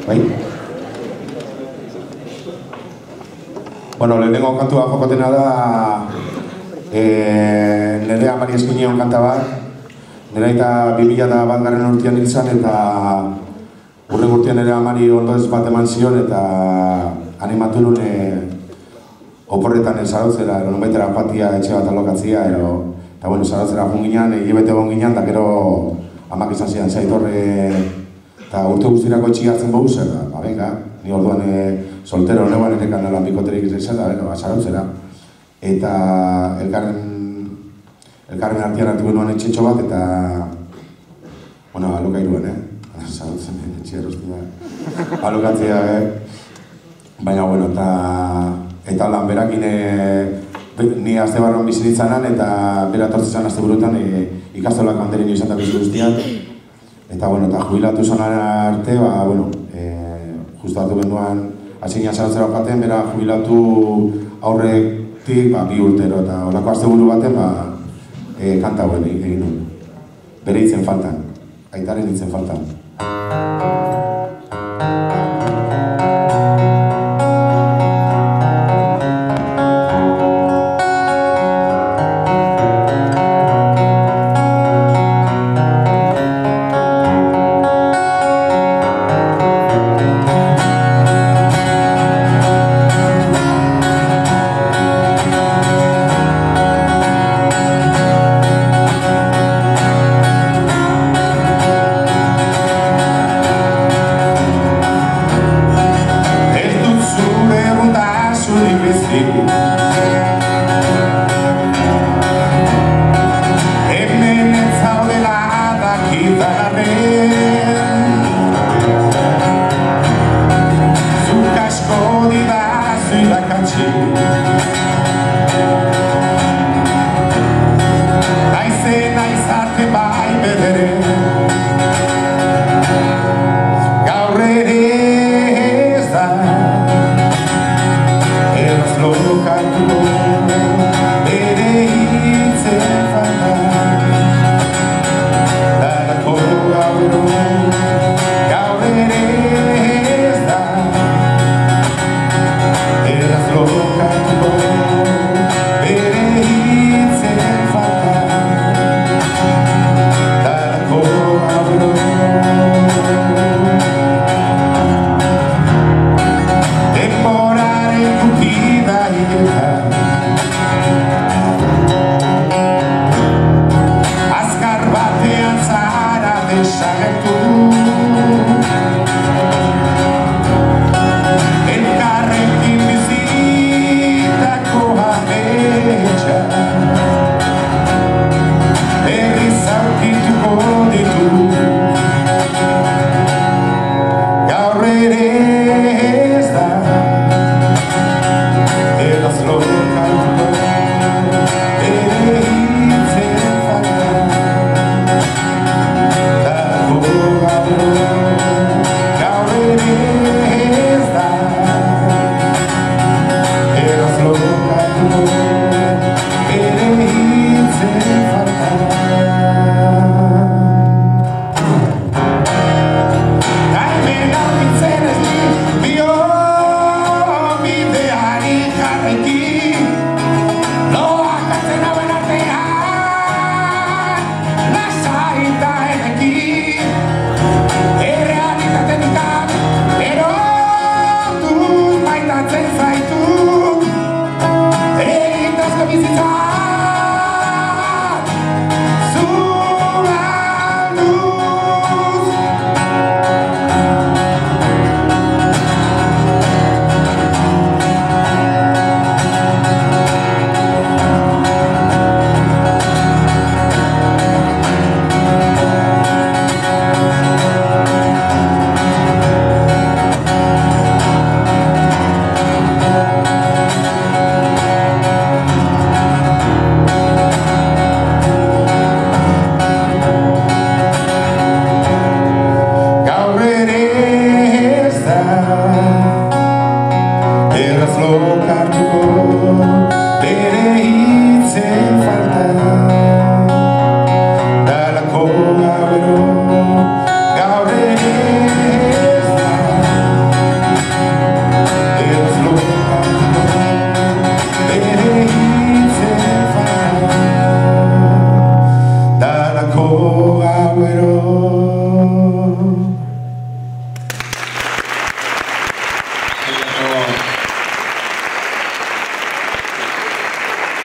Bai? Bueno, lehenengo kantua jokotena da nire amari eskinion kanta bat. Nire eta 2001 urtean hil zan eta urren urtean nire amari ondoez bat eman zion eta animatu nuen oporretan zarautzera, nonbaitera patia etxe bat alokatzia, eta bueno, zarautzera joan ginen, hilabete egon ginen, da gero amak izan zidan zaitorre eta urte guztirako etxik hartzen boguz, ba, venga, ni orduan soltero neguan erekan nolan bikoterik izan da, venga, zarautzera. Eta elkarren artean hartu genuen etxetxo bat, eta, bueno, alokairuen, zarautzen etxe erostia, alokatzea, baina, bueno, eta lan berakin ni azte barruan bizitzanan eta bera tortzezan azte burutan ikastolak handerin izan da bizu guztiak. Eta, bueno, eta jubilatu zanan arte, ba, bueno, justu hartu genduan hasinia zarautzera joaten, bera jubilatu aurretik, ba, 2 urtero, eta horako azte buru baten, ba, kanta hauen egin nuen. Bere hitzen faltan, aitaren hitzen faltan.